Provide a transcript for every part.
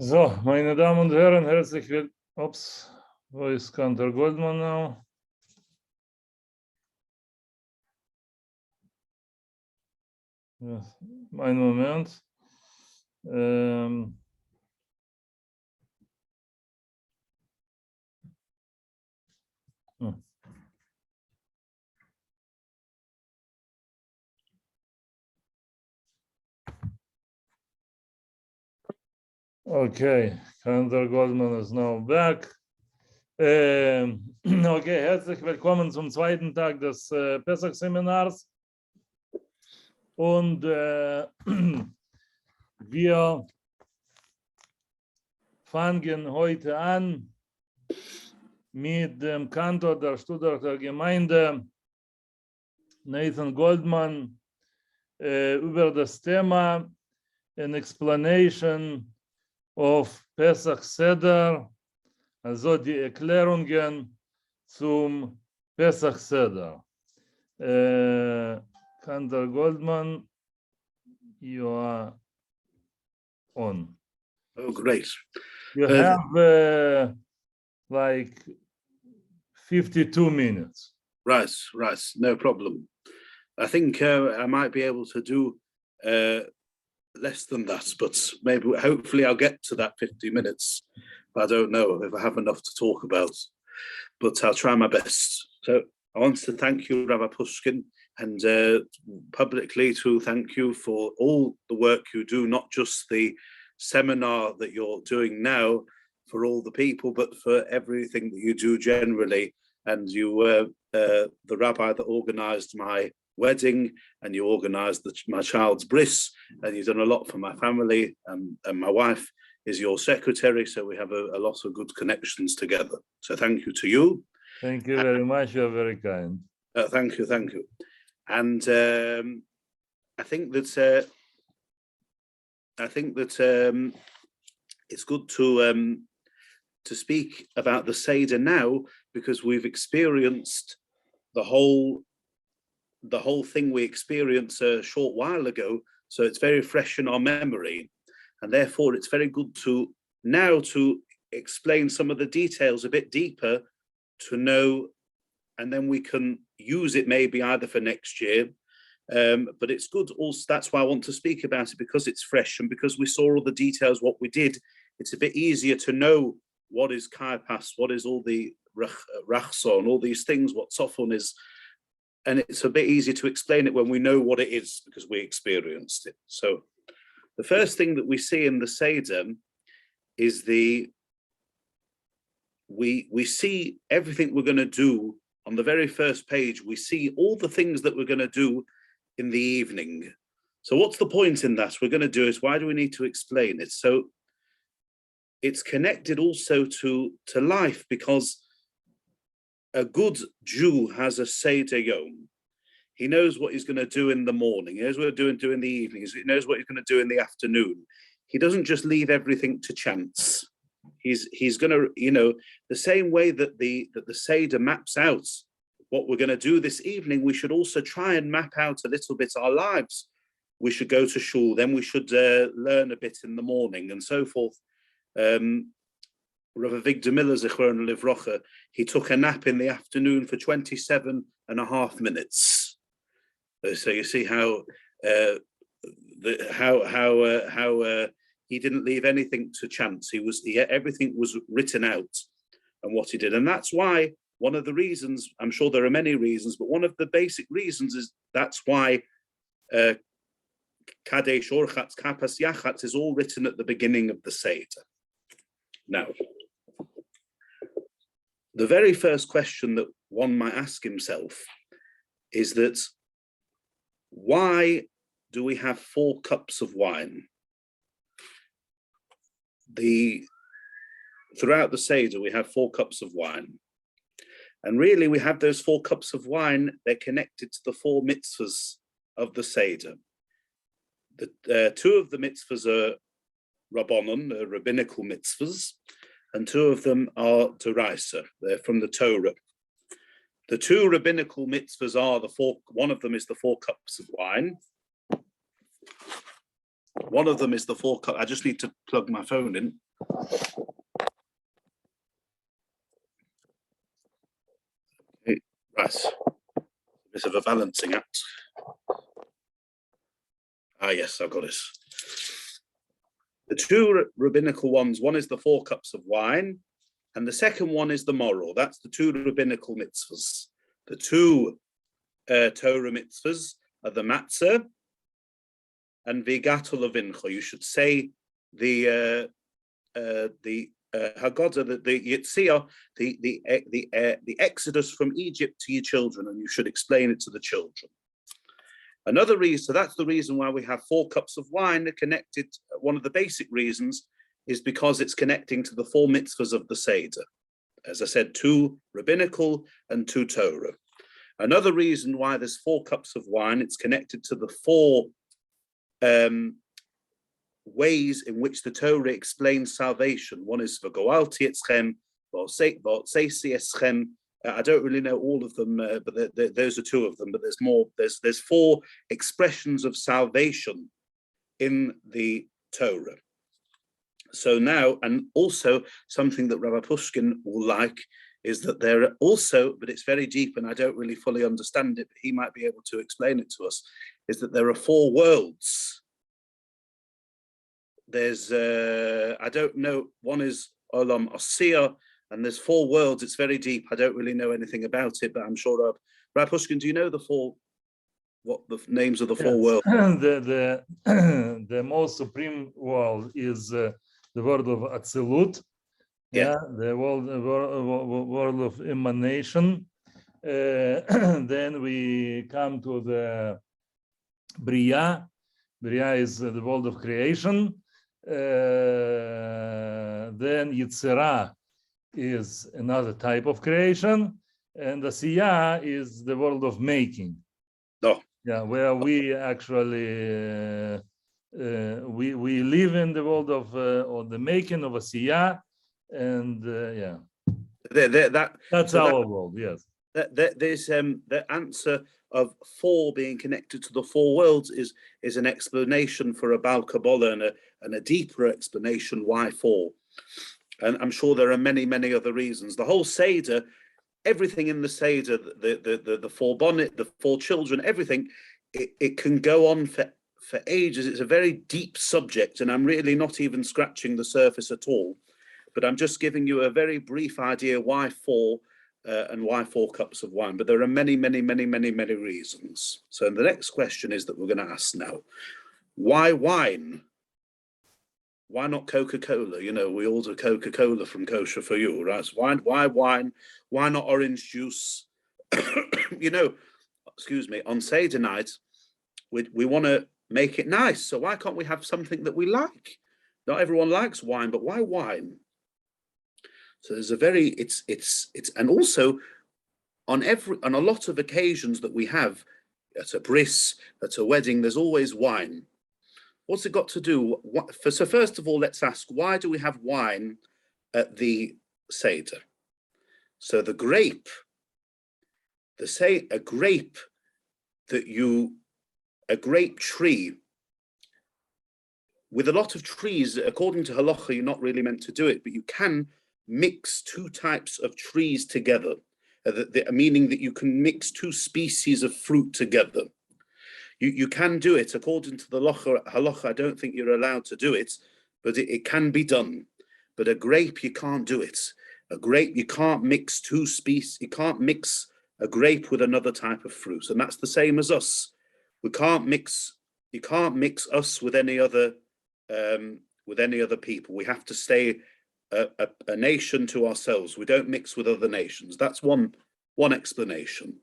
So, meine Damen und Herren, herzlich willkommen. Ups, wo ist Kantor Goldman now? Ja, einen Moment. Okay, Cantor Goldman is now back. Okay, herzlich willkommen zum zweiten Tag des Pessach-Seminars. Und wir fangen heute an mit dem Kantor der Stuttgarter Gemeinde, Nathan Goldman, über das Thema an explanation of Pessach-Seder, also die Erklärungen zum Pessach-Seder. Kantor Goldman, you are on. Oh, great. You have like 52 minutes. Right, no problem. I think I might be able to do less than that, but maybe, hopefully I'll get to that 50 minutes. I don't know if I have enough to talk about, but I'll try my best. So I want to thank you, Rabbi Pushkin, and publicly to thank you for all the work you do, not just the seminar that you're doing now for all the people, but for everything that you do generally. And you were the rabbi that organized my wedding, and you organized my child's bris, and you've done a lot for my family, and my wife is your secretary, so we have a lot of good connections together. So thank you to you. Thank you very much. You're very kind. Thank you. And I think that it's good to speak about the Seder now, because we've experienced the whole thing we experienced a short while ago, so it's very fresh in our memory, and therefore it's very good to explain some of the details a bit deeper, to know, and then we can use it maybe either for next year, but it's good also, that's why I want to speak about it, because it's fresh, and because we saw all the details, what we did, it's a bit easier to know what is kaipas, what is all the rachson, all these things, what sofon is, and it's a bit easier to explain it when we know what it is, because we experienced it. So the first thing that we see in the Seder is we see everything we're going to do on the very first page. We see all the things that we're going to do in the evening. So what's the point in that? We're going to do is, why do we need to explain it? So it's connected also to life, because a good Jew has a Seder Yom. He knows what he's going to do in the morning. He knows what he's going to do in the evening. He knows what he's going to do in the afternoon. He doesn't just leave everything to chance. He's going to, the same way that the Seder maps out what we're going to do this evening, we should also try and map out a little bit our lives. We should go to shul, then we should learn a bit in the morning, and so forth. Rav Victor Miller, Zichron Livrocha, he took a nap in the afternoon for 27.5 minutes. So you see how he didn't leave anything to chance. Everything was written out, and what he did, and that's why one of the reasons. I'm sure there are many reasons, but one of the basic reasons is that's why Kadesh Orchatz Kapas Yachatz is all written at the beginning of the Seder. Now, the very first question that one might ask himself is that, why do we have 4 cups of wine? Throughout the Seder, we have 4 cups of wine. And really, we have those 4 cups of wine, they're connected to the 4 mitzvahs of the Seder. 2 of the mitzvahs are Rabbanon, rabbinical mitzvahs, and 2 of them are D'oraisa, they're from the Torah. The 2 rabbinical mitzvahs are one of them is the 4 cups of wine. One of them is the 4 cups. I just need to plug my phone in. Right, a bit of a balancing act. Yes, I've got it. The two rabbinical ones, one is the 4 cups of wine, and the second one is the moral. That's the 2 rabbinical mitzvahs. The 2 Torah mitzvahs are the matzah and v'agato levincha. You should say the Haggadah, the Yetziah, the Exodus from Egypt to your children, and you should explain it to the children. Another reason, so that's the reason why we have 4 cups of wine connected. One of the basic reasons is because it's connecting to the 4 mitzvahs of the Seder. As I said, 2 rabbinical and 2 Torah. Another reason why there's 4 cups of wine, it's connected to the 4 ways in which the Torah explains salvation. One is v'goalti etzchem, v'otzeisi eschem. I don't really know all of them, but those are 2 of them. But there's more. There's 4 expressions of salvation in the Torah. So now, and also something that Rabbi Pushkin will like is that there are also, but it's very deep and I don't really fully understand it, but he might be able to explain it to us, is that there are 4 worlds. There's, I don't know, one is Olam Osir, and there's 4 worlds. It's very deep. I don't really know anything about it, but I'm sure Rabbi Pushkin, do you know what the names of the 4 worlds? The most supreme world is the world of Atzilut. Yeah, the world of emanation. Then we come to the Bria. Bria is the world of creation. Then Yitzhara is another type of creation, and the Asiyah is the world of making. No. Yeah, where we actually we live in the world of or the making of Asiyah. And yeah, that's so our world. Yes. There's the answer of 4 being connected to the 4 worlds is an explanation for a Baal Kabbalah and a deeper explanation why 4. And I'm sure there are many other reasons. The whole Seder, everything in the Seder, the 4 bonnet, the 4 children, everything, it can go on for ages. It's a very deep subject, and I'm really not even scratching the surface at all. But I'm just giving you a very brief idea why 4 and why 4 cups of wine. But there are many reasons. So the next question is that we're going to ask now. Why wine? Why not Coca-Cola? You know, we order Coca-Cola from Kosher for You, right? So why wine? Why not orange juice? You know, excuse me, on Seder night, we want to make it nice. So why can't we have something that we like? Not everyone likes wine, but why wine? So there's a very, it's, and also on a lot of occasions that we have at a bris, at a wedding, there's always wine. What's it got to do? So first of all, let's ask, why do we have wine at the Seder? So the grape, a grape tree, with a lot of trees, according to halacha, you're not really meant to do it, but you can mix 2 types of trees together, meaning that you can mix 2 species of fruit together. You can do it according to the halacha. I don't think you're allowed to do it, but it can be done. But a grape, you can't do it. A grape, you can't mix 2 species. You can't mix a grape with another type of fruit, and that's the same as us. You can't mix us with any other people. We have to stay a nation to ourselves. We don't mix with other nations. That's one explanation.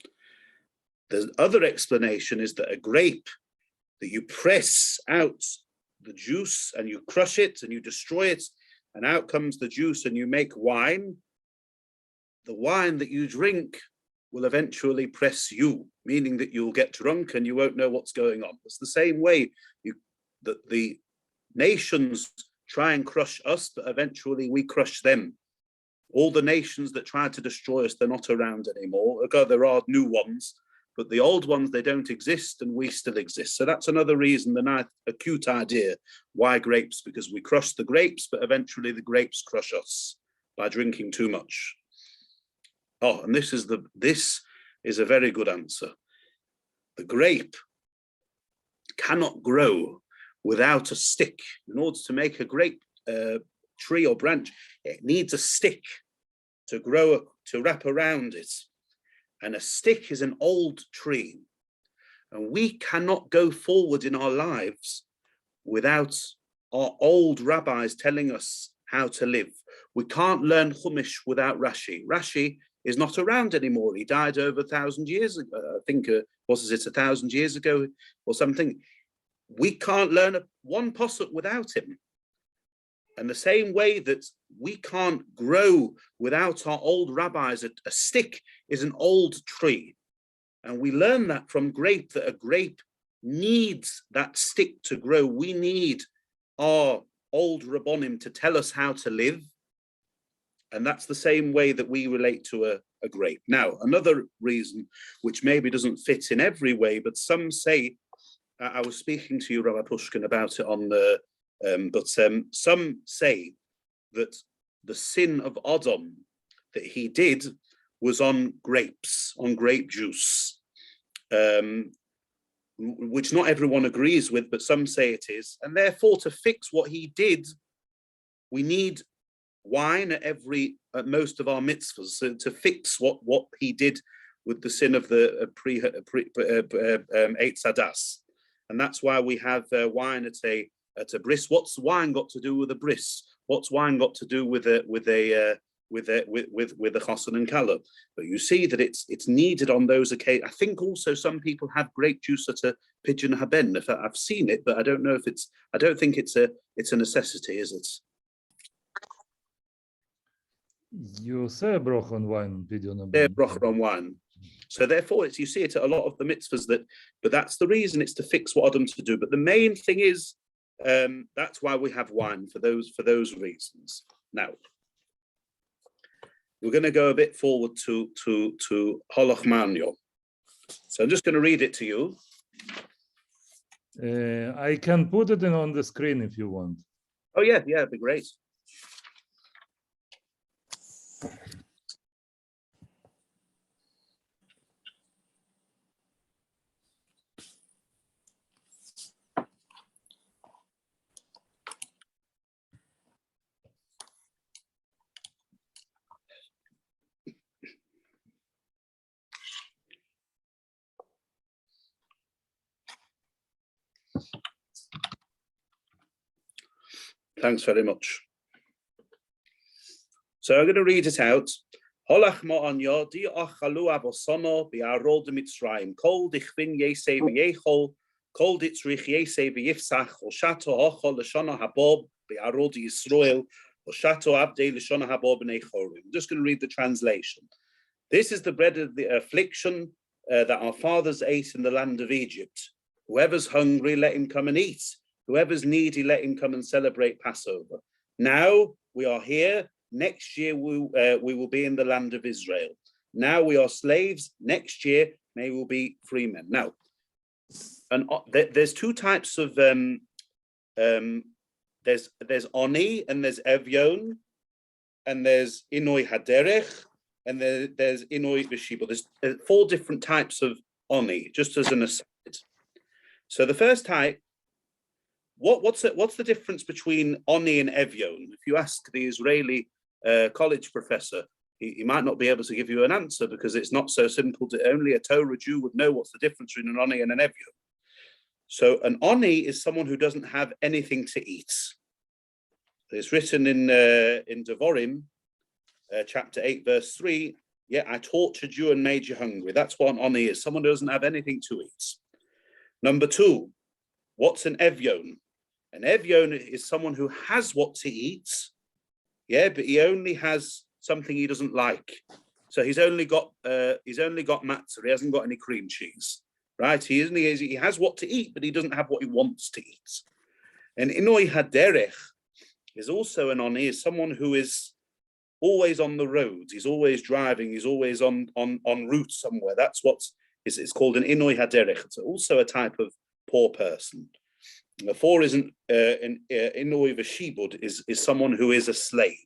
The other explanation is that a grape, that you press out the juice and you crush it and you destroy it, and out comes the juice and you make wine. The wine that you drink will eventually press you, meaning that you'll get drunk and you won't know what's going on. It's the same way that the nations try and crush us, but eventually we crush them. All the nations that tried to destroy us, they're not around anymore. Okay, there are new ones, but the old ones, they don't exist, and we still exist. So that's another reason, the acute idea, why grapes? Because we crush the grapes, but eventually the grapes crush us by drinking too much. Oh, and this is a very good answer. The grape cannot grow without a stick. In order to make a grape tree or branch, it needs a stick to grow, to wrap around it. And a stick is an old tree. And we cannot go forward in our lives without our old rabbis telling us how to live. We can't learn Chumash without Rashi. Rashi is not around anymore. He died over 1,000 years ago. I think, 1,000 years ago or something. We can't learn one posuk without him. And the same way that we can't grow without our old rabbis, a stick is an old tree. And we learn that from grape, that a grape needs that stick to grow. We need our old rabbonim to tell us how to live. And that's the same way that we relate to a grape. Now, another reason, which maybe doesn't fit in every way, but some say, I was speaking to you, Rabbi Pushkin, about it on the, some say that the sin of Adam that he did was on grapes, on grape juice, which not everyone agrees with, but some say it is. And therefore, to fix what he did, we need wine at most of our mitzvahs, so to fix what he did with the sin of the Eitz Hadas. And that's why we have wine at a bris. What's wine got to do with a bris? What's wine got to do with a chosin and kala? But you see that it's needed on those occasions. I think also some people have grape juice at a pigeon haben. If I've seen it, but I don't know if I don't think it's a necessity, is it? You say broch on wine, pigeon haben. Yeah, broch on wine. So therefore, you see it at a lot of the mitzvahs but that's the reason, it's to fix what Adam to do. But the main thing is, that's why we have wine, for those reasons. Now, we're going to go a bit forward to Holach Manyo. So I'm just going to read it to you. I can put it on the screen if you want. Oh yeah, it'd be great. Thanks very much. So I'm going to read it out. Holach ma'anyo di achalu abosono bi'arol de Mitzrayim kol dichvin yesei v'yechol kol ditzrich yesei v'yifsach o shato hochol l'shana habob bi'arol de Yisrael o shato abdei l'shana habob b'nei chorim. I'm just going to read the translation. This is the bread of the affliction that our fathers ate in the land of Egypt. Whoever's hungry, let him come and eat. Whoever's needy, let him come and celebrate Passover. Now we are here. Next year we will be in the land of Israel. Now we are slaves. Next year we will be free men. Now, and there's two types of there's oni and there's evyon, and there's inoi haderech, and there's inoi v'shiba. There's 4 different types of oni, just as an aside. So the first type. What's the difference between oni and evyon? If you ask the Israeli college professor, he might not be able to give you an answer, because it's not so simple. Only a Torah Jew would know what's the difference between an oni and an evyon. So an oni is someone who doesn't have anything to eat. It's written in Devarim, chapter 8, verse 3. Yeah, I tortured you and made you hungry. That's what an oni is. Someone who doesn't have anything to eat. Number 2, what's an evyon? An evyon is someone who has what to eat, yeah, but he only has something he doesn't like. So he's only got matzah. He hasn't got any cream cheese, right? He has what to eat, but he doesn't have what he wants to eat. And inoi haderech is also an oni, is someone who is always on the roads. He's always driving. He's always on route somewhere. That's what It's called an inoi haderech. It's also a type of poor person. The 4 isn't inoi v'shibud is someone who is a slave.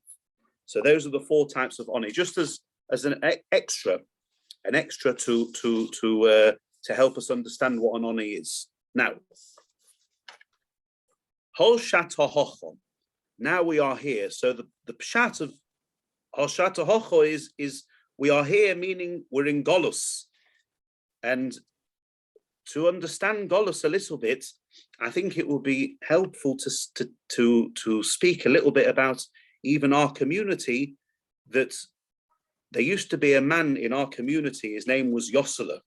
So those are the 4 types of oni, just as an extra to help us understand what an oni is. Now, hol shatahocho. Now we are here. So the pshat of hol shatahocho is we are here, meaning we're in Golus. And to understand Golus a little bit, I think it will be helpful to speak a little bit about even our community, that there used to be a man in our community, his name was Yossela.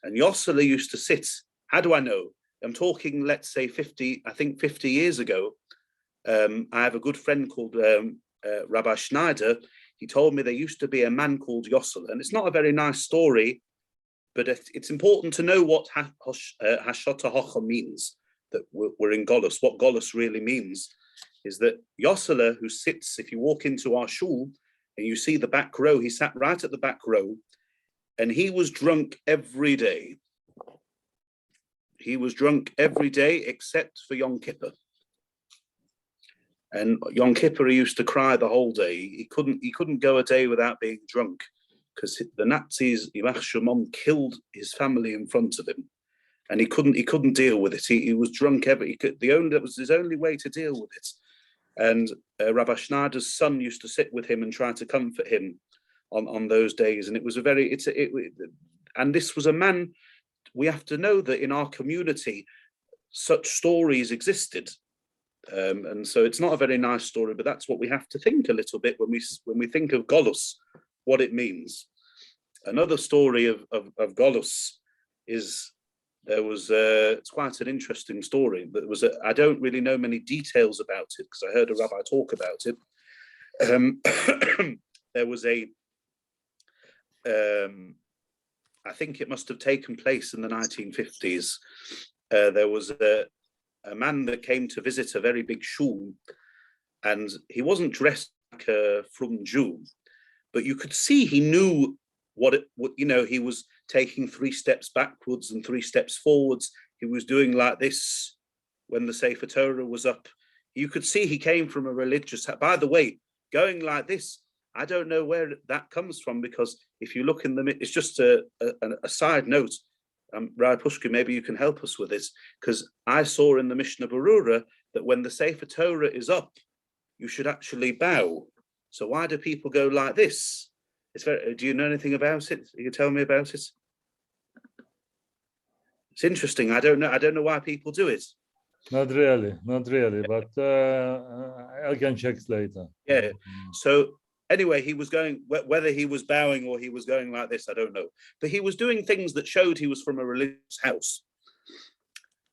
And Yossela used to sit, how do I know? I'm talking, let's say 50 years ago. I have a good friend called Rabbi Schneider. He told me there used to be a man called Yossela. And it's not a very nice story, but it's important to know what Hashata Hocha means, that we're in Golus. What Golus really means is that Yossela, who sits, if you walk into our shul and you see the back row, he sat right at the back row, and he was drunk every day. He was drunk every day except for Yom Kippur. And Yom Kippur, he used to cry the whole day. He couldn't go a day without being drunk, because the Nazis, Yimach Shemon, killed his family in front of him, and he couldn't deal with it. He was drunk that was his only way to deal with it. And Rabbi Schneider's son used to sit with him and try to comfort him on those days. And it was and this was a man. We have to know that in our community, such stories existed. And so it's not a very nice story, but that's what we have to think a little bit when we think of Golus, what it means. Another story of Golus is, there was it's quite an interesting story, but I don't really know many details about it, because I heard a rabbi talk about it. There was I think it must have taken place in the 1950s. There was a man that came to visit a very big shul, and he wasn't dressed like a frum Jew, but you could see he knew he was taking 3 steps backwards and 3 steps forwards. He was doing like this when the Sefer Torah was up. You could see he came from a religious. By the way, going like this, I don't know where that comes from, because if you look in it's just a side note. Rabbi Pushkin, maybe you can help us with this, because I saw in the Mishnah Berurah that when the Sefer Torah is up, you should actually bow. So why do people go like this? Do you know anything about it? You can tell me about it. It's interesting. I don't know why people do it. Not really, but I can check later. Yeah. So anyway, he was going, whether he was bowing or he was going like this, I don't know. But he was doing things that showed he was from a religious house.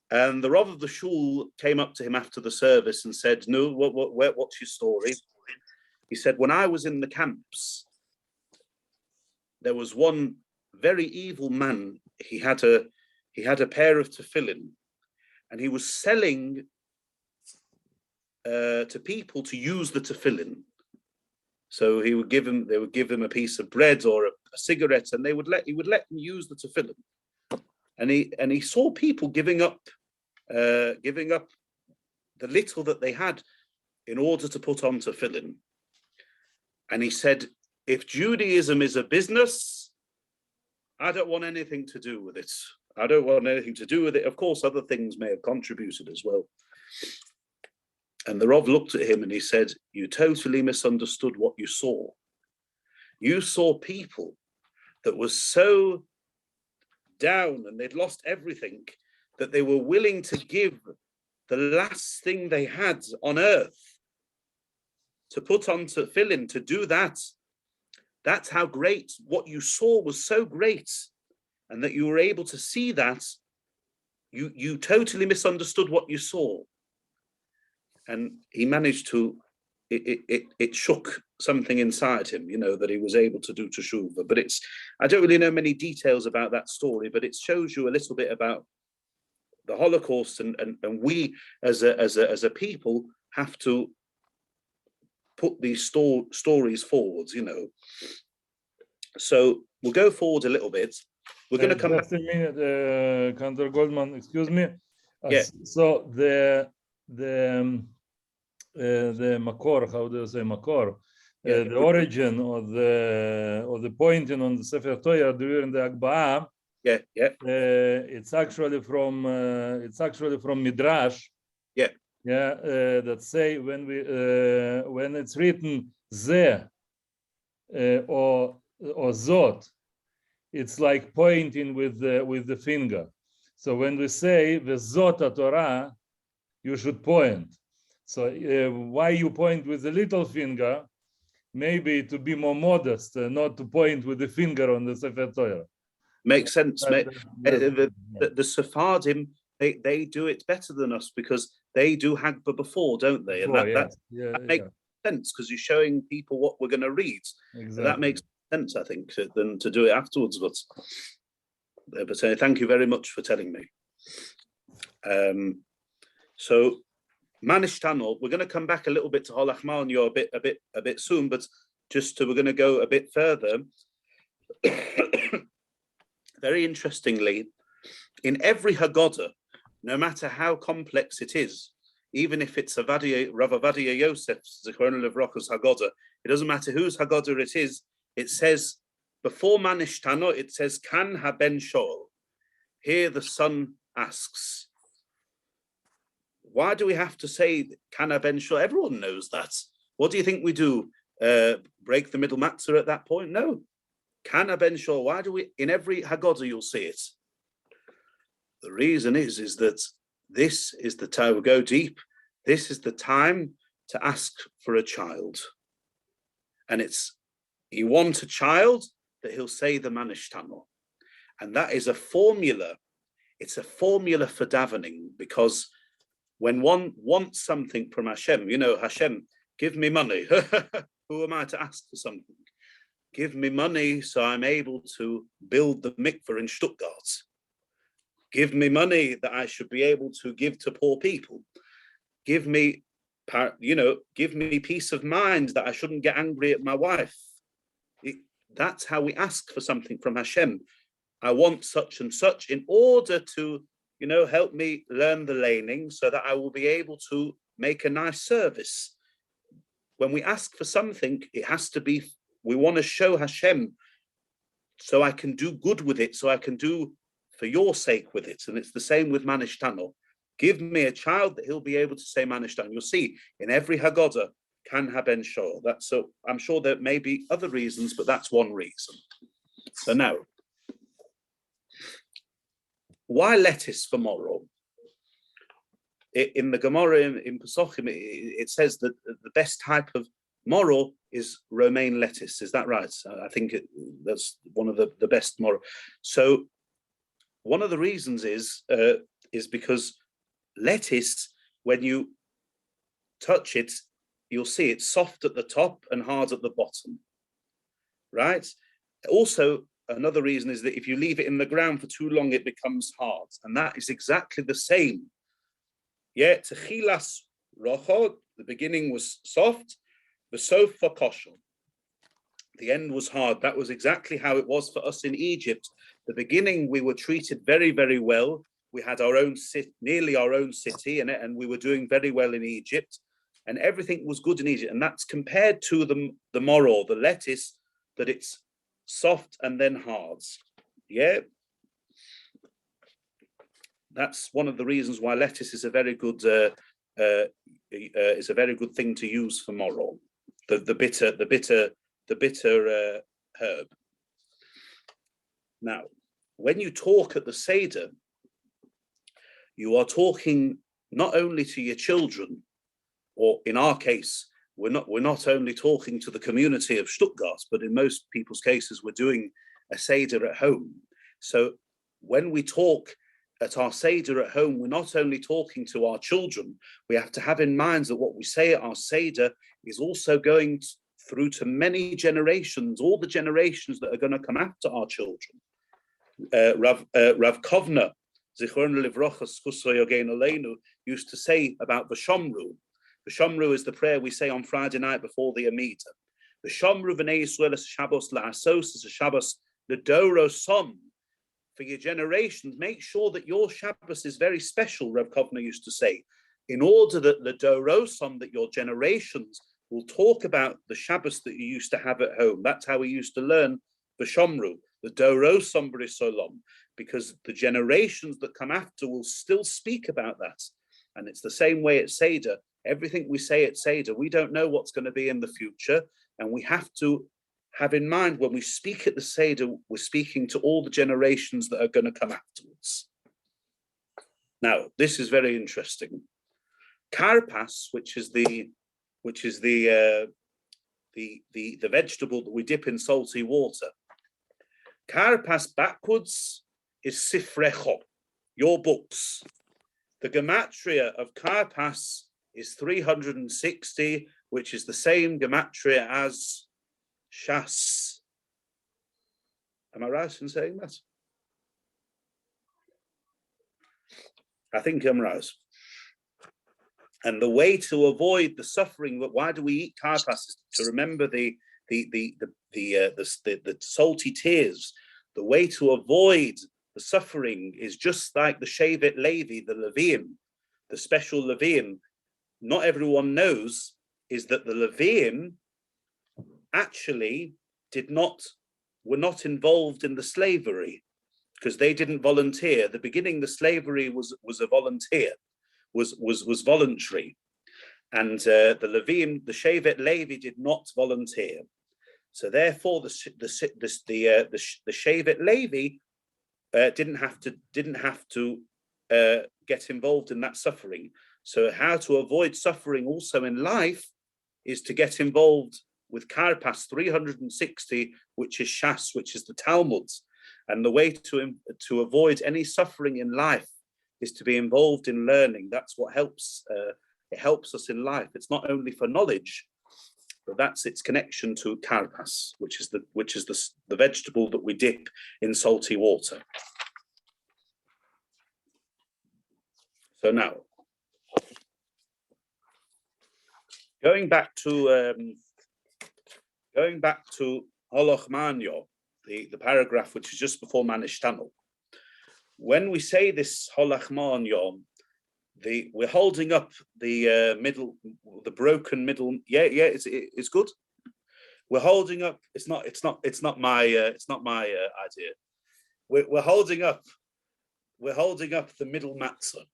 And the Rav of the shul came up to him after the service and said, "No, what's your story?" He said, "When I was in the camps, there was one very evil man. He had a pair of tefillin, and he was selling to people to use the tefillin. So they would give him a piece of bread or a cigarette, and he would let them use the tefillin. And he saw people giving up the little that they had in order to put on tefillin. And he said, if Judaism is a business, I don't want anything to do with it. I don't want anything to do with it. Of course, other things may have contributed as well." And the Rav looked at him and he said, "You totally misunderstood what you saw. You saw people that were so down and they'd lost everything that they were willing to give the last thing they had on earth to put on tefillin, to do that. That's how great what you saw was, so great, and that you were able to see that. You totally misunderstood what you saw." And he managed to, it shook something inside him, that he was able to do teshuvah. But I don't really know many details about that story, but it shows you a little bit about the Holocaust, and we as a people have to put these stories forwards, So we'll go forward a little bit. We're going to come just back. a minute, Cantor Goldman, excuse me. Yeah. So the makor, how do you say makor? The origin of the pointing on the Sefer Torah during the Agba'ah. Yeah. It's actually from Midrash. Yeah. That say when it's written ze or zot, it's like pointing with the finger. So when we say the zot Torah, you should point. So why you point with the little finger? Maybe to be more modest, not to point with the finger on the Sefer Torah. Makes sense. The Sephardim, they do it better than us because they do Hagbah before, don't they? And that makes sense because you're showing people what we're going to read. Exactly. That makes sense, I think, than to do it afterwards. But thank you very much for telling me. So, Manishtano, we're going to come back a little bit to Holachma and you're a bit soon, but we're going to go a bit further. Very interestingly, in every Haggadah, no matter how complex it is, even if it's Rav Avadia Yosef's Zichron Levrocha's Haggadah, it doesn't matter whose Haggadah it is, it says, before Manishtano, it says, Kan haben shol. Here the son asks. Why do we have to say Kan haben shol? Everyone knows that. What do you think we do? Break the middle matzah at that point? No. Kan haben shol. Why do we, in every Haggadah you'll see it? The reason is that this is the time, we go deep, this is the time to ask for a child. And you want a child, that he'll say the Manishtano. And that is a formula. It's a formula for davening, because when one wants something from Hashem, Hashem, give me money. Who am I to ask for something? Give me money so I'm able to build the mikveh in Stuttgart. Give me money that I should be able to give to poor people. Give me peace of mind that I shouldn't get angry at my wife. That's how we ask for something from Hashem. I want such and such in order to, help me learn the laning so that I will be able to make a nice service. When we ask for something, it has to be, we want to show Hashem so I can do good with it, so I can do for your sake with it. And it's the same with Manishtano. Give me a child that he'll be able to say Manishtano. You'll see in every Haggadah, Kan haben shol. So I'm sure there may be other reasons, but that's one reason. So now, why lettuce for morrow? In the Gemara in Pesachim, it says that the best type of morrow is romaine lettuce. Is that right? I think that's one of the best morrow. So one of the reasons is because lettuce, when you touch it, you'll see it's soft at the top and hard at the bottom, right? Also, another reason is that if you leave it in the ground for too long, it becomes hard. And that is exactly the same. Yeah, techilas rocho, the beginning was soft, the sof for kosher. The end was hard. That was exactly how it was for us in Egypt. The beginning, we were treated very, very well. We had our own city, nearly our own city, and we were doing very well in Egypt. And everything was good in Egypt. And that's compared to the morrow, the lettuce, that it's soft and then hard. Yeah. That's one of the reasons why lettuce is a very good thing to use for morrow. The bitter herb. Now, when you talk at the Seder, you are talking not only to your children, or in our case, we're not only talking to the community of Stuttgart, but in most people's cases, we're doing a Seder at home. So when we talk at our Seder at home, we're not only talking to our children, we have to have in mind that what we say at our Seder is also going through to many generations, all the generations that are going to come after our children. Rav Kovner, Zichron Livrochas Chusro Yogein Aleinu, used to say about the Shomru. The Shomru is the prayer we say on Friday night before the Amida. The Shomru v'nei Yisrael es Shabbos la'asos es a Shabbos l'doro som for your generations, make sure that your Shabbos is very special, Rav Kovner used to say, in order that the Dorosom, that your generations will talk about the Shabbos that you used to have at home. That's how we used to learn the Shomru, the Dorosom B'Risolom, because the generations that come after will still speak about that. And it's the same way at Seder. Everything we say at Seder, we don't know what's going to be in the future. And we have to have in mind when we speak at the Seder, we're speaking to all the generations that are going to come afterwards. Now, this is very interesting. Karpas, which is the vegetable that we dip in salty water. Karpas backwards is Sifrecho, your books. The gematria of Karpas is 360, which is the same gematria as Shas. Am I right in saying that? I think I'm right. And the way to avoid the suffering, why do we eat karpas? Is to remember the salty tears. The way to avoid the suffering is just like the Shevet Levi, the Leviim, the special Leviim. Not everyone knows is that the Leviim actually were not involved in the slavery because they didn't volunteer. At the beginning, the slavery was a volunteer. Was voluntary, and the Leviim, the Shevet Levi, did not volunteer. So therefore, the Shevet Levi didn't have to get involved in that suffering. So how to avoid suffering also in life is to get involved with Karpas 360, which is Shas, which is the Talmud, and the way to avoid any suffering in life is to be involved in learning. That's what helps. It helps us in life. It's not only for knowledge, but that's its connection to karpas, which is the vegetable that we dip in salty water. So now, going back to Holoch Manyo, the paragraph which is just before Manishtanu. When we say this Holach Manyo, we're holding up the broken middle. It's good. We're holding up. It's not my idea. We're holding up the middle matzah,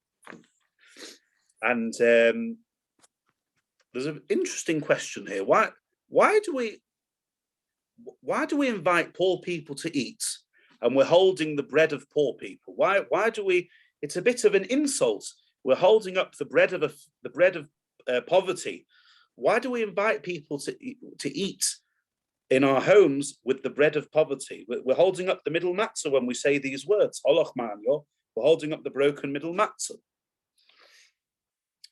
and there's an interesting question here. Why do we invite poor people to eat? And we're holding the bread of poor people. Why do we? It's a bit of an insult. We're holding up the bread of poverty. Why do we invite people to eat in our homes with the bread of poverty? We're holding up the middle matzah when we say these words. Holoch manyo. We're holding up the broken middle matzah.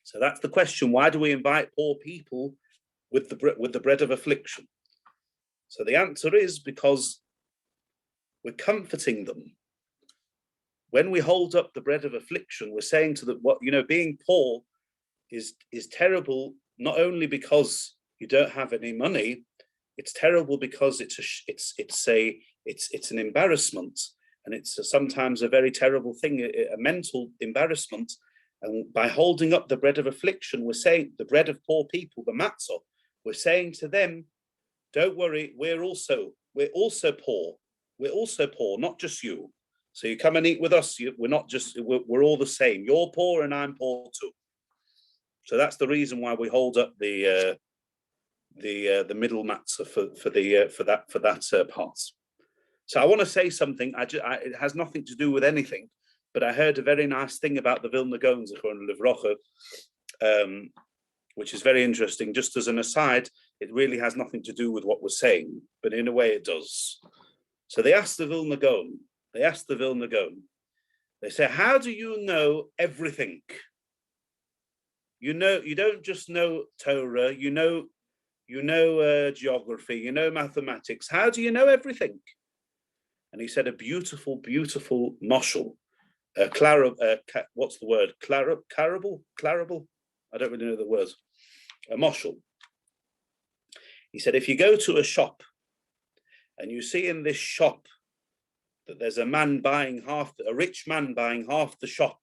So that's the question. Why do we invite poor people with the bread of affliction? So the answer is because we're comforting them. When we hold up the bread of affliction, we're saying to them, being poor is terrible, not only because you don't have any money, it's terrible because it's an embarrassment, and it's sometimes a very terrible thing, a mental embarrassment. And by holding up the bread of affliction, we're saying the bread of poor people, the matzah, we're saying to them, don't worry, we're also poor. We're also poor, not just you. So you come and eat with us. We're all the same. You're poor and I'm poor too. So that's the reason why we hold up the middle matzah for that part. So I want to say something. It has nothing to do with anything, but I heard a very nice thing about the Vilna Gaon Zichron Livrocha, which is very interesting. Just as an aside, it really has nothing to do with what we're saying, but in a way it does. So they asked the Vilna Gaon. They say, how do you know everything? You don't just know Torah, you know geography, you know mathematics. How do you know everything? And he said a beautiful, beautiful moshel. What's the word? Clarable? I don't really know the words. A moshel. He said, if you go to a shop and you see in this shop that there's a rich man buying half the shop,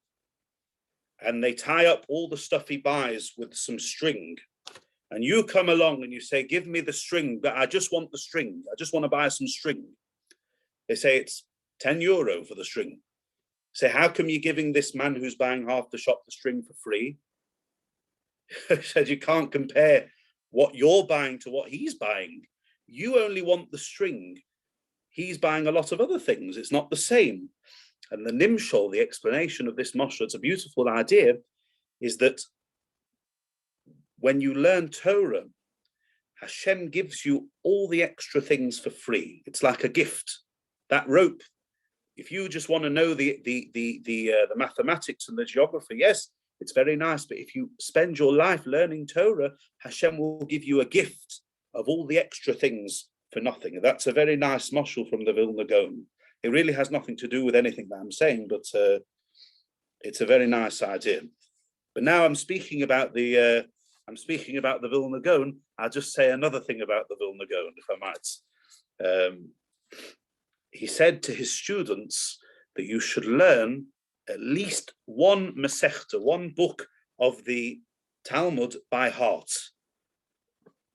and they tie up all the stuff he buys with some string, and you come along and you say, give me the string, but I just want the string. I just want to buy some string. They say it's €10 for the string. Say, how come you're giving this man who's buying half the shop the string for free? He said, you can't compare what you're buying to what he's buying. You only want the string. He's buying a lot of other things. It's not the same. And the nimshol, the explanation of this mashal, it's a beautiful idea, is that when you learn Torah, Hashem gives you all the extra things for free. It's like a gift. That rope, if you just want to know the mathematics and the geography, yes, it's very nice. But if you spend your life learning Torah, Hashem will give you a gift of all the extra things for nothing. And that's a very nice mashal from the Vilna Gaon. It really has nothing to do with anything that I'm saying, but it's a very nice idea. But now I'm speaking about the Vilna Gaon. I'll just say another thing about the Vilna Gaon, if I might. He said to his students that you should learn at least one Masechta, one book of the Talmud by heart.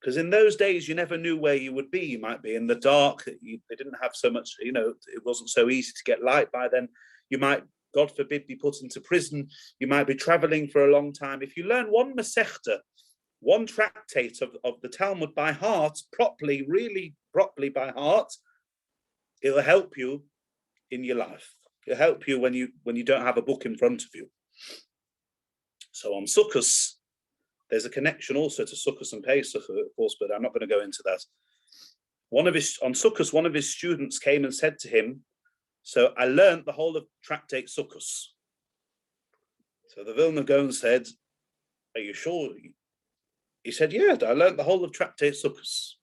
Because in those days, you never knew where you would be. You might be in the dark. They didn't have so much, it wasn't so easy to get light by then. You might, God forbid, be put into prison. You might be traveling for a long time. If you learn one Masechta, one tractate of the Talmud by heart, properly, really properly by heart, it'll help you in your life. It'll help you when you don't have a book in front of you. So on Sukkot, there's a connection also to Sukkot and Pesach, of course, but I'm not going to go into that. On Sukkot, one of his students came and said to him, so I learned the whole of tractate Sukkot. So the Vilna Gaon said, are you sure? He said, yeah, I learned the whole of tractate Sukkot.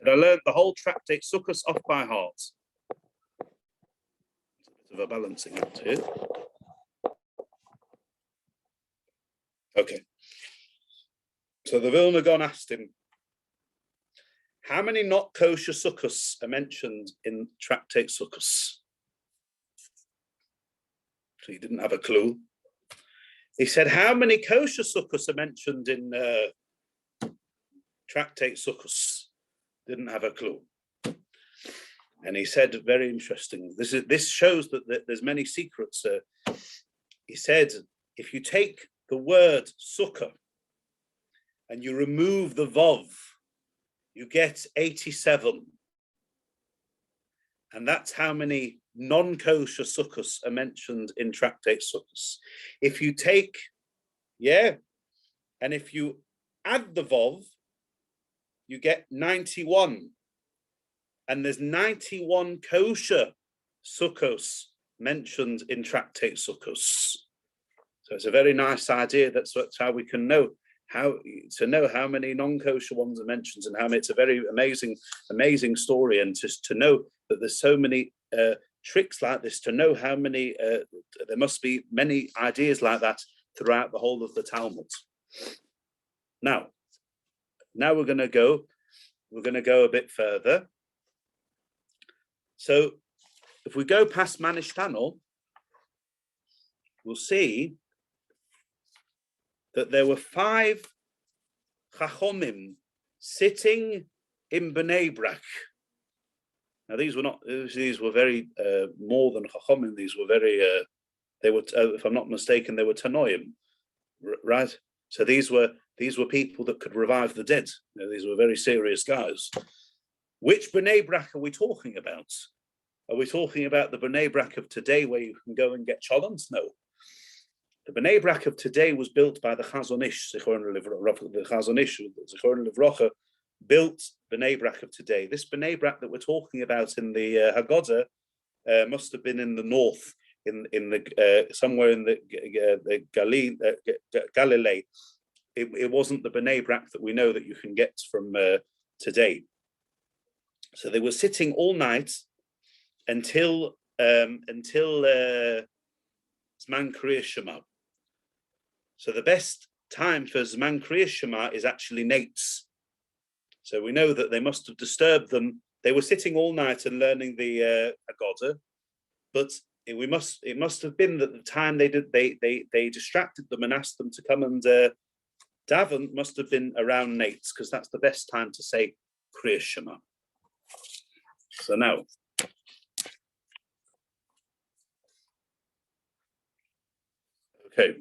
I learned the whole tractate Sukkot off by heart. It's a bit of a balancing act here. Okay. So the Vilna Gaon asked him, how many not kosher Sukkos are mentioned in tractate Sukkos? So he didn't have a clue. He said, how many kosher Sukkos are mentioned in tractate Sukkos? Didn't have a clue. And he said, very interesting. This shows that there's many secrets. He said, if you take the word sukkah and you remove the vav, you get 87. And that's how many non-kosher sukkahs are mentioned in tractate sukkahs. If you take, and if you add the vav, you get 91. And there's 91 kosher sukkos mentioned in tractate sukkos. So it's a very nice idea. That's how we can know how many non-kosher ones are mentioned and how many. It's a very amazing story, and just to know that there's so many tricks like this, to know how many there must be many ideas like that throughout the whole of the Talmud. Now we're going to go a bit further. So if we go past Manishtano, we'll see that there were 5 Chachomim sitting in Bnei Brak. Now these were very more than Chachomim. These were very they were, if I'm not mistaken, they were Tanoim, right? So these were people that could revive the dead. These were very serious guys. Which Bnei Brak are we talking about? Are we talking about the Bnei Brak of today where you can go and get cholent? No. The Bnei Brak of today was built by the Chazon Ish, the Chazon Ish, Zichron Livrocha, built Bnei Brak of today. This Bnei Brak that we're talking about in the Haggadah must have been in the north, in the somewhere in the Galilee. It wasn't the Bnei Brak that we know that you can get from today. So they were sitting all night until Zman Kriyas Shema. So the best time for Zman Kriyas Shema is actually nates. So we know that they must have disturbed them they were sitting all night and learning the Haggadah, but it must have been that the time they distracted them and asked them to come and daven must have been around Nates, because that's the best time to say Kriya Shema. So now, okay.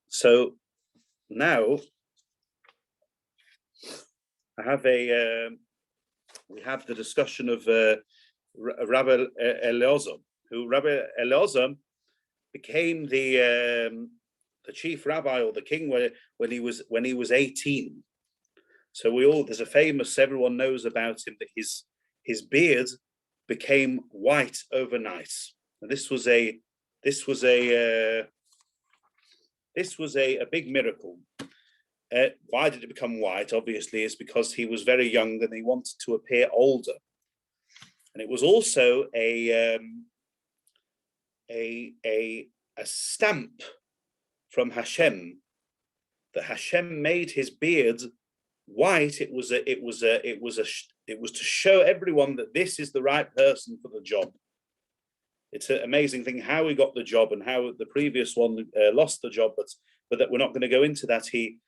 So now I have we have the discussion of Rabbi Eliezer, who Rabbi Eliezer became the chief rabbi or the king when he was 18. So there's a famous, everyone knows about him, that his beard became white overnight. And this was a big miracle. Why did it become white? Obviously, it's because he was very young and he wanted to appear older. And it was also a stamp from Hashem, that Hashem made his beard white. It was to show everyone that this is the right person for the job. It's an amazing thing how he got the job and how the previous one lost the job, but that we're not going to go into that. He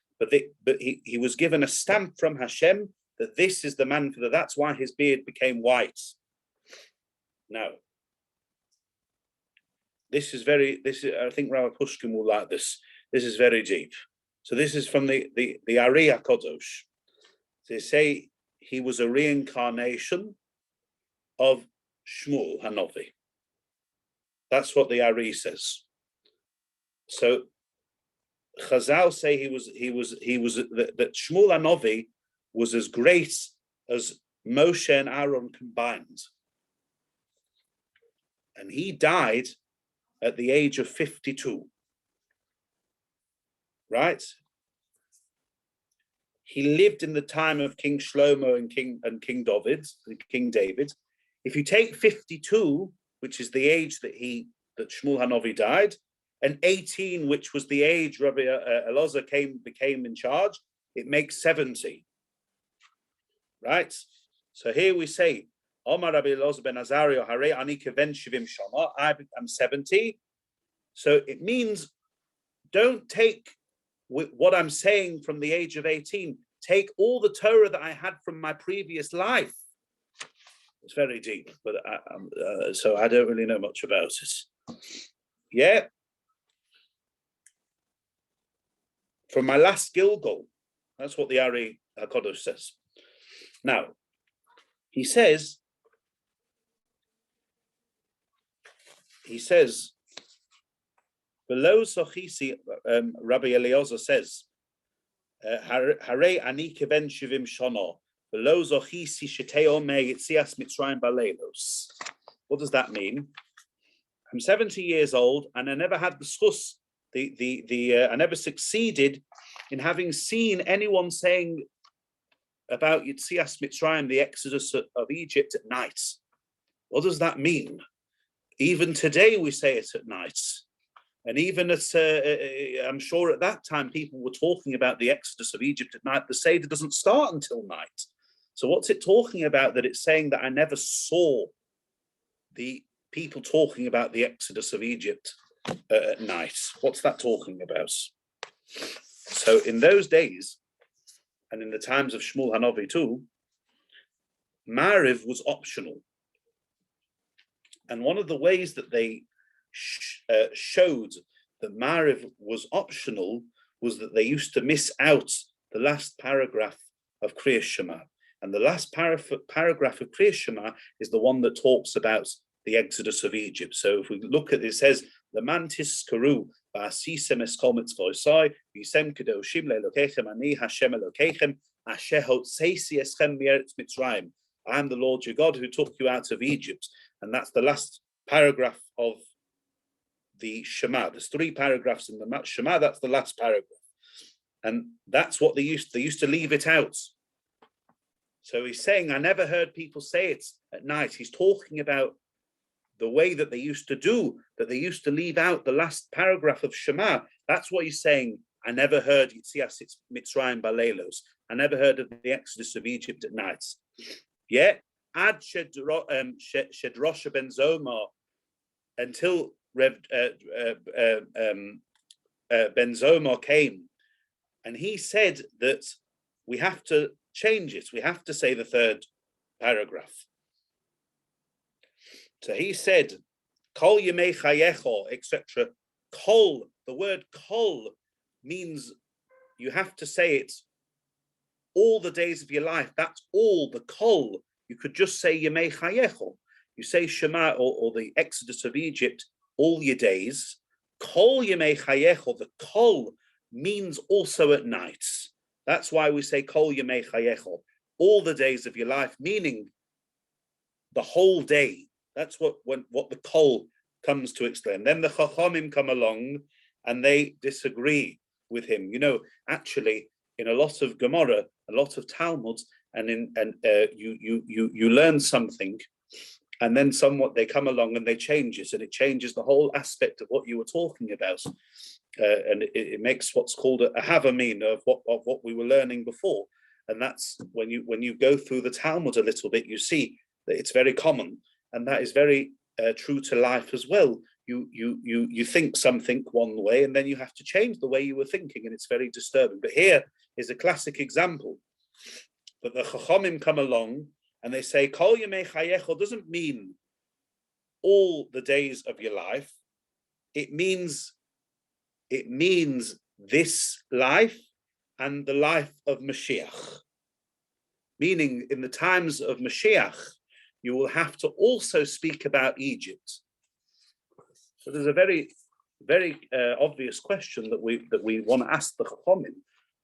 was given a stamp from Hashem that this is the man for that. That's why his beard became white. Now, I think Rabbi Pushkin will like this. This is very deep. So this is from the Ari HaKadosh. They say he was a reincarnation of Shmuel Hanavi. That's what the Ari says. So Chazal say that Shmuel Hanavi was as great as Moshe and Aaron combined. And he died at the age of 52. Right? He lived in the time of King Shlomo and King David. If you take 52, which is the age that Shmuel Hanavi died, and 18, which was the age Rabbi Eliezer became in charge, it makes 70. Right? So here we say, Omar Rabbi Eliezer ben Azario, Hare ani keven shivim shana, I'm 70. So it means, don't take what I'm saying from the age of 18. Take all the Torah that I had from my previous life. It's very deep, but so I don't really know much about it. Yeah. From my last Gilgal. That's what the Ari HaKadosh says. Now, he says, below Sochisi, Rabbi Eliezer says, Hare ani keven shivim shana, below Sochisi sheteo me yitzias Mitzrayim baleilos. What does that mean? I'm 70 years old and I never had the schus, I never succeeded in having seen anyone saying about Yitzias Mitzrayim, the exodus of Egypt, at night. What does that mean? Even today we say it at night. And even I'm sure at that time people were talking about the exodus of Egypt at night. The Seder doesn't start until night. So what's it talking about that it's saying that I never saw the people talking about the exodus of Egypt at night? What's that talking about? So in those days, and in the times of Shmuel Hanavi too, Ma'ariv was optional. And one of the ways that they showed that Ma'ariv was optional was that they used to miss out the last paragraph of Kriya Shema. And the last paragraph of Kriya Shema is the one that talks about the exodus of Egypt. So if we look at it, it says, Lemantis karu ba'asisem eskol mitzvosai v'isem kedoshim le'elokechem ani Hashem elokechem asher hotzeisi eschem me'eretz Mitzrayim. I am the Lord your God who took you out of Egypt. And that's the last paragraph of the Shema. There's 3 paragraphs in the Shema. That's the last paragraph. And that's what they used to leave it out. So he's saying, I never heard people say it at night. He's talking about the way that they used to do, that they used to leave out the last paragraph of Shema. That's what he's saying. I never heard Yitzias Mitzrayim Baleilos. I never heard of the Exodus of Egypt at nights. Yeah, Ad Shedrosha ben Zomar, until Ben Zomar came, and he said that we have to change it. We have to say the third paragraph. So he said, Kol Yemei Chayecho, etc. Kol, the word kol means you have to say it all the days of your life. That's all, the kol. You could just say Yemei Chayecho. You say Shema or the Exodus of Egypt all your days. Kol Yemei Chayecho, the kol means also at nights. That's why we say Kol Yemei Chayecho, all the days of your life, meaning the whole day. That's what the kol comes to explain. Then the Chachamim come along and they disagree with him. You know, actually, in a lot of Gemara, a lot of Talmud, you learn something, and then somewhat they come along and they change it, and it changes the whole aspect of what you were talking about, and it makes what's called a havamin of what we were learning before. And that's when you go through the Talmud a little bit, you see that it's very common, and that is very true to life as well. You think something one way, and then you have to change the way you were thinking, and it's very disturbing. But here is a classic example that the Chachamim come along and they say Kol Yemei Chayecho doesn't mean all the days of your life. It means this life and the life of Mashiach. Meaning, in the times of Mashiach, you will have to also speak about Egypt. So there's a very, very obvious question that we want to ask the Chachamim.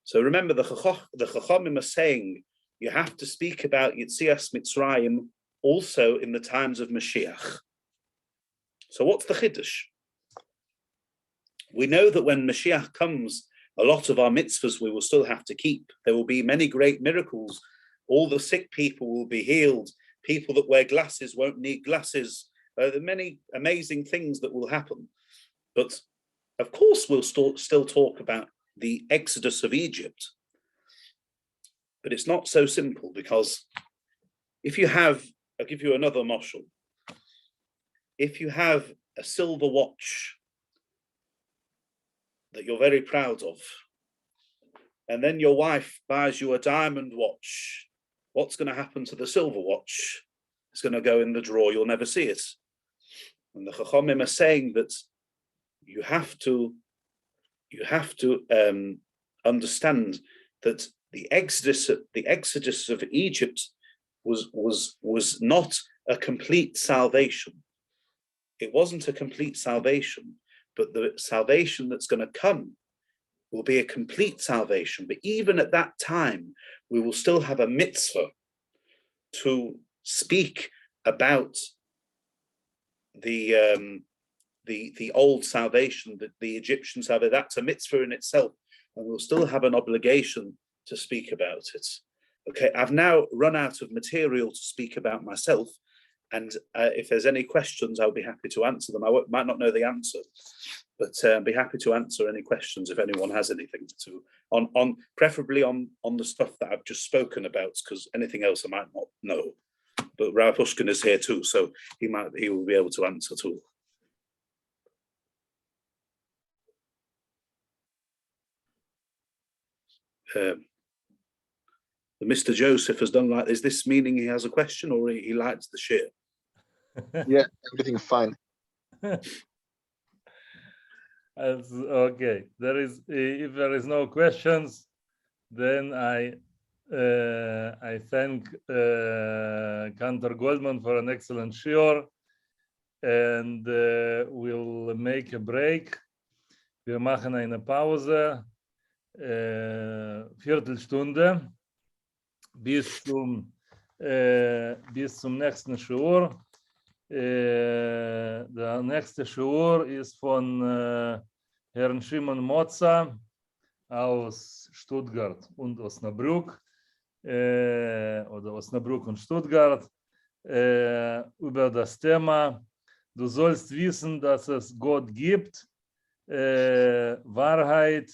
So remember, the Chachamim are saying you have to speak about Yitzias Mitzrayim also in the times of Mashiach. So what's the Chiddush? We know that when Mashiach comes, a lot of our mitzvahs we will still have to keep. There will be many great miracles. All the sick people will be healed. People that wear glasses won't need glasses. There are many amazing things that will happen. But of course, we'll still talk about the Exodus of Egypt. But it's not so simple, because if you have, I'll give you another mashal. If you have a silver watch that you're very proud of, and then your wife buys you a diamond watch, what's going to happen to the silver watch? It's going to go in the drawer, you'll never see it. And the Chachamim are saying that you have to understand that the Exodus of Egypt was not a complete salvation. It wasn't a complete salvation, but the salvation that's going to come will be a complete salvation. But even at that time, we will still have a mitzvah to speak about the old salvation, the Egyptian salvation. That's a mitzvah in itself, and we'll still have an obligation to speak about it. Okay, I've now run out of material to speak about myself, and if there's any questions, I'll be happy to answer them. I might not know the answer, but I'd be happy to answer any questions if anyone has anything to on preferably on the stuff that I've just spoken about, because anything else I might not know. But Rav Pushkin is here too, so he will be able to answer too. Mr. Joseph has done like, is this meaning he has a question, or he likes the share? Yeah, everything fine. Okay, if there is no questions, then I thank Cantor Goldman for an excellent shiur, and we'll make a break. Wir machen eine Pause, Viertelstunde, bis zum nächsten Shiur. Der nächste Shiur ist von Herrn Shimon Motza aus Stuttgart und Osnabrück, oder Osnabrück und Stuttgart, über das Thema: Du sollst wissen, dass es Gott gibt, Wahrheit,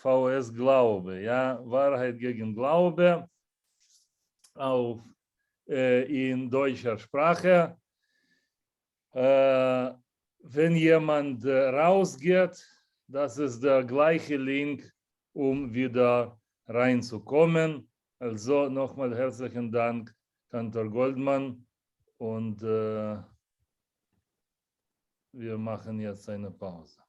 VS Glaube, ja, Wahrheit gegen Glaube auf in deutscher Sprache. Wenn jemand rausgeht, das ist der gleiche Link, um wieder reinzukommen. Also nochmal herzlichen Dank, Kantor Goldman, und wir machen jetzt eine Pause.